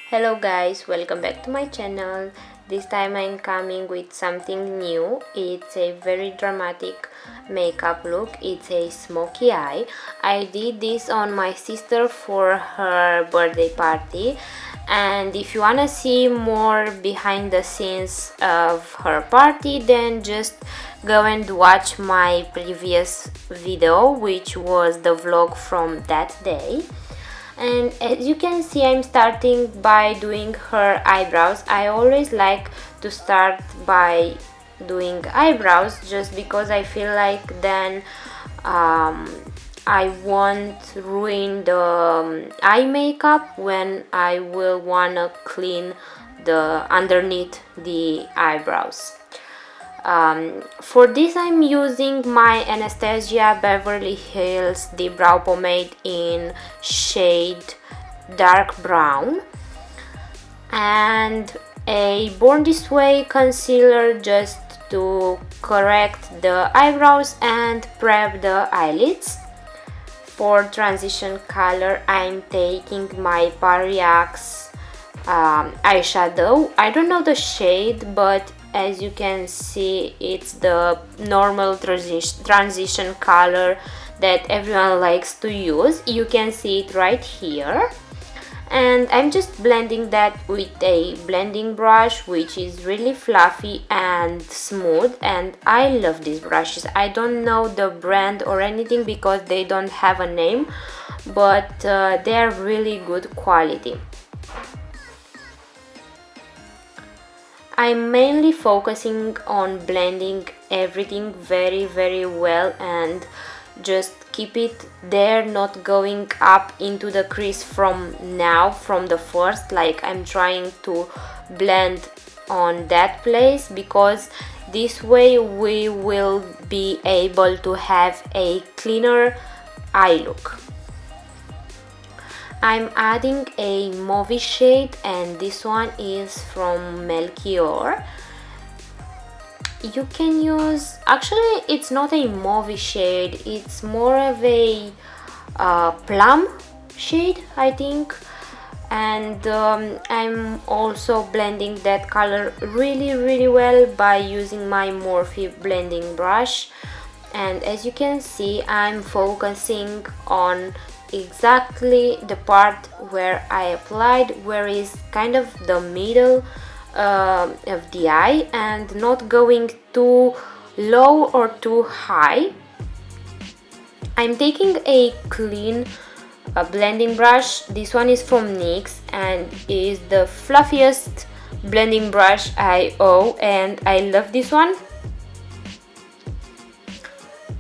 Hello guys, welcome back to my channel. This time I'm coming with something new. It's a very dramatic makeup look. It's a smoky eye. I did this on my sister for her birthday party, and if you wanna see more behind the scenes of her party, then just go and watch my previous video, which was the vlog from that day. And as you can see, I'm starting by doing her eyebrows. I always like to start by doing eyebrows just because I feel like then I won't ruin the eye makeup when I will wanna clean the underneath the eyebrows. For this I'm using my Anastasia Beverly Hills Deep Brow Pomade in shade dark brown and a Born This Way concealer just to correct the eyebrows and prep the eyelids. For transition color I'm taking my Pariax eyeshadow. I don't know the shade, but as you can see, it's the normal transition color that everyone likes to use. You can see it right here. And I'm just blending that with a blending brush, which is really fluffy and smooth, and I love these brushes. I don't know the brand or anything because they don't have a name, but they're really good quality. I'm mainly focusing on blending everything very well and just keep it there, not going up into the crease from the first, like I'm trying to blend on that place, because this way we will be able to have a cleaner eye look. I'm adding a mauve shade, and this one is from Melchior. You can use, actually it's not a mauve shade, it's more of a plum shade, I think. And I'm also blending that color really well by using my Morphe blending brush. And as you can see, I'm focusing on exactly the part where I applied, where is kind of the middle of the eye, and not going too low or too high. I'm taking a clean blending brush. This one is from NYX and is the fluffiest blending brush I own, and I love this one.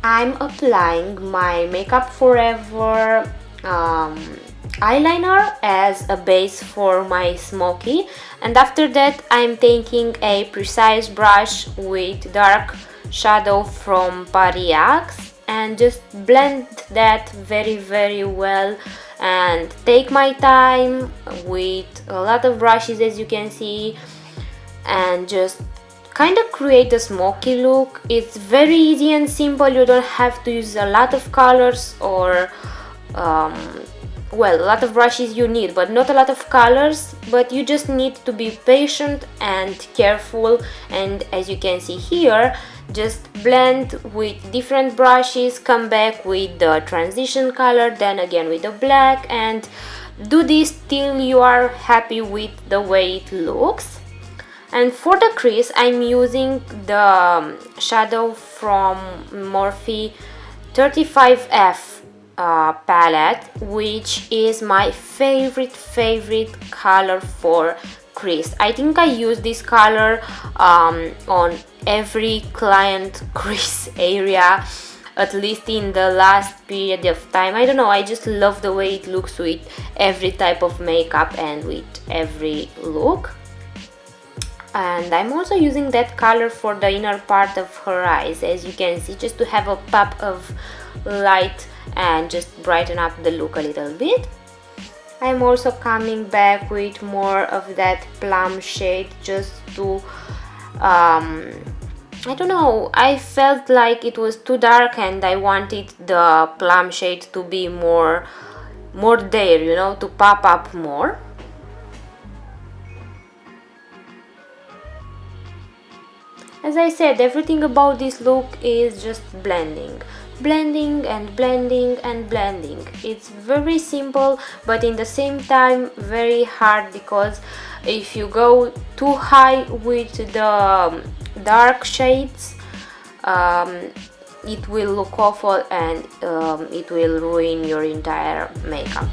I'm applying my Makeup Forever eyeliner as a base for my Smokey, and after that I'm taking a precise brush with dark shadow from Pariax and just blend that very well and take my time with a lot of brushes, as you can see, and just kind of create a smoky look. It's very easy and simple. You don't have to use a lot of colors or well, a lot of brushes you need, but not a lot of colors. But you just need to be patient and careful, and as you can see here, just blend with different brushes, come back with the transition color, then again with the black, and do this till you are happy with the way it looks. And for the crease, I'm using the shadow from Morphe 35F palette, which is my favorite color for crease. I think I use this color on every client crease area, at least in the last period of time. I don't know, I just love the way it looks with every type of makeup and with every look. And I'm also using that color for the inner part of her eyes, as you can see, just to have a pop of light and just brighten up the look a little bit. I'm also coming back with more of that plum shade just to I don't know, I felt like it was too dark and I wanted the plum shade to be more there, you know, to pop up more. As I said, everything about this look is just blending. Blending and blending and blending. It's very simple, but in the same time very hard, because if you go too high with the dark shades, it will look awful, and it will ruin your entire makeup.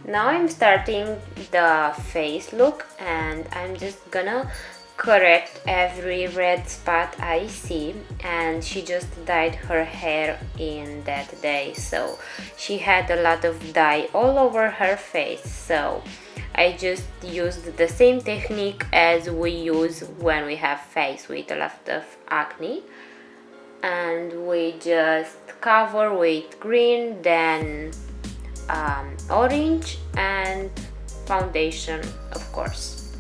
Now I'm starting the face look, and I'm just gonna correct every red spot I see. And she just dyed her hair in that day, so she had a lot of dye all over her face, so I just used the same technique as we use when we have face with a lot of acne, and we just cover with green, then orange, and foundation, of course.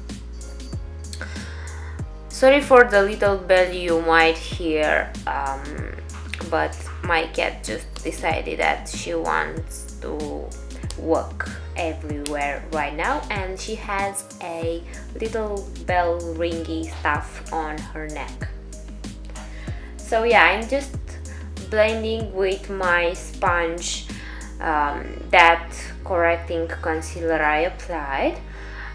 Sorry for the little bell you might hear, but my cat just decided that she wants to walk everywhere right now, and she has a little bell ringy stuff on her neck. So yeah, I'm just blending with my sponge that correcting concealer I applied.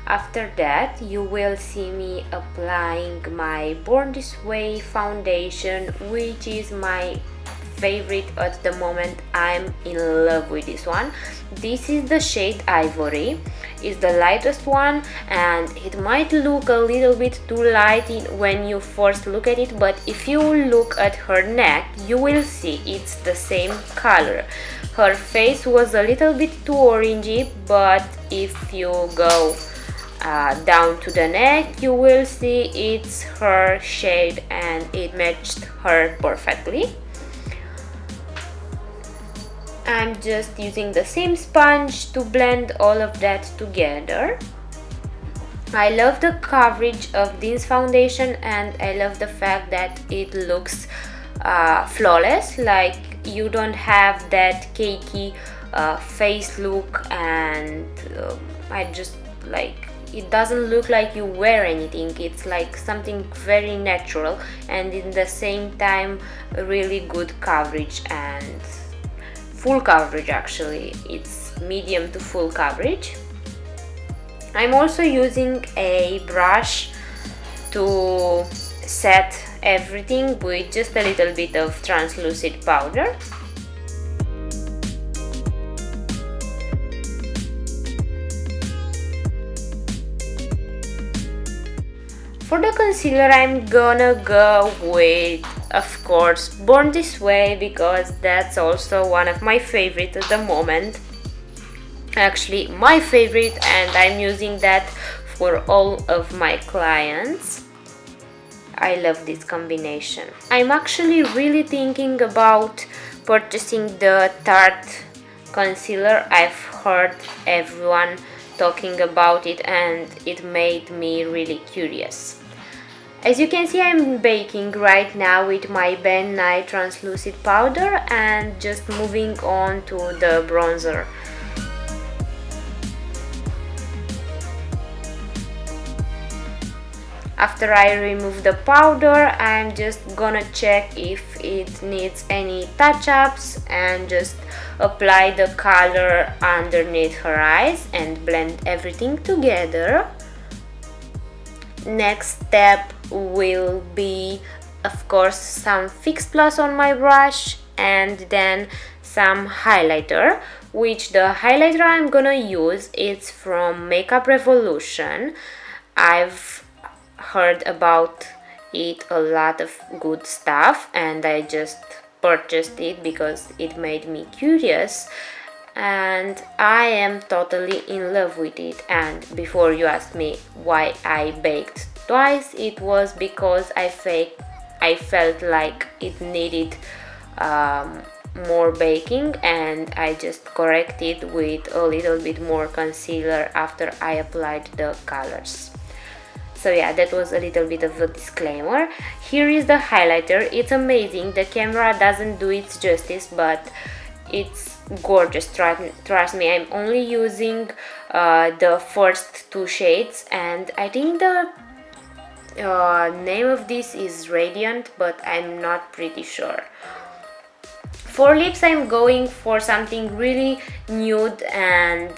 After that, you will see me applying my Born This Way foundation, which is my favorite at the moment. I'm in love with this one. This is the shade Ivory. It's the lightest one, and it might look a little bit too light when you first look at it, but if you look at her neck, you will see it's the same color. Her face was a little bit too orangey, but if you go down to the neck, you will see it's her shade, and it matched her perfectly. I'm just using the same sponge to blend all of that together. I love the coverage of this foundation, and I love the fact that it looks flawless, like you don't have that cakey face look, and I just like, it doesn't look like you wear anything. It's like something very natural, and in the same time really good coverage, and full coverage actually. It's medium to full coverage. I'm also using a brush to set everything with just a little bit of translucent powder. For the concealer, I'm gonna go with, of course, Born This Way, because that's also one of my favorites at the moment. Actually, my favorite, and I'm using that for all of my clients. I love this combination. I'm actually really thinking about purchasing the Tarte concealer. I've heard everyone talking about it, and it made me really curious. As you can see, I'm baking right now with my Ben Nye translucent powder, and just moving on to the bronzer. After I remove the powder, I'm just gonna check if it needs any touch-ups, and just apply the color underneath her eyes and blend everything together. Next step will be, of course, some Fix Plus on my brush, and then some highlighter, which the highlighter I'm gonna use is from Makeup Revolution. I've heard about it, a lot of good stuff, and I just purchased it because it made me curious, and I am totally in love with it. And before you ask me why I baked twice, it was because I felt like it needed more baking, and I just corrected with a little bit more concealer after I applied the colors. So yeah, that was a little bit of a disclaimer. Here is the highlighter. It's amazing. The camera doesn't do it justice, but it's gorgeous. Trust me, I'm only using the first two shades, and I think the name of this is Radiant, but I'm not pretty sure. For lips, I'm going for something really nude and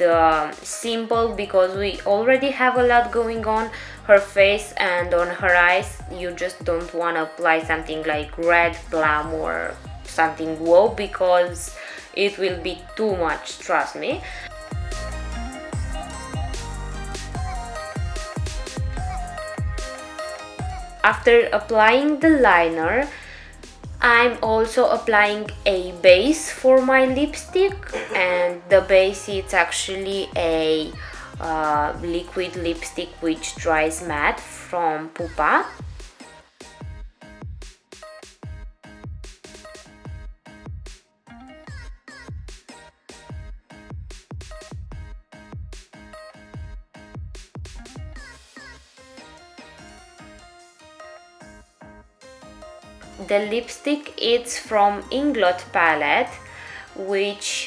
simple, because we already have a lot going on her face and on her eyes. You just don't want to apply something like red plum or something wow, because it will be too much, trust me. After applying the liner, I'm also applying a base for my lipstick, and the base is actually a liquid lipstick which dries matte from Pupa. The lipstick is from Inglot palette, which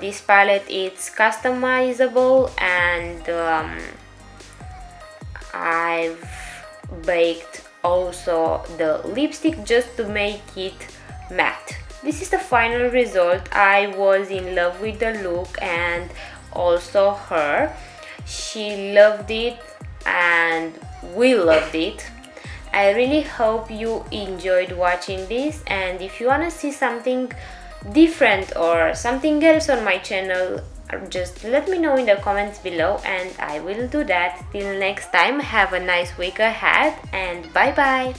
this palette is customizable, and I've baked also the lipstick just to make it matte. This is the final result. I was in love with the look, and also her. She loved it and we loved it. I really hope you enjoyed watching this, and if you wanna see something different or something else on my channel, just let me know in the comments below and I will do that. Till next time, have a nice week ahead, and bye bye!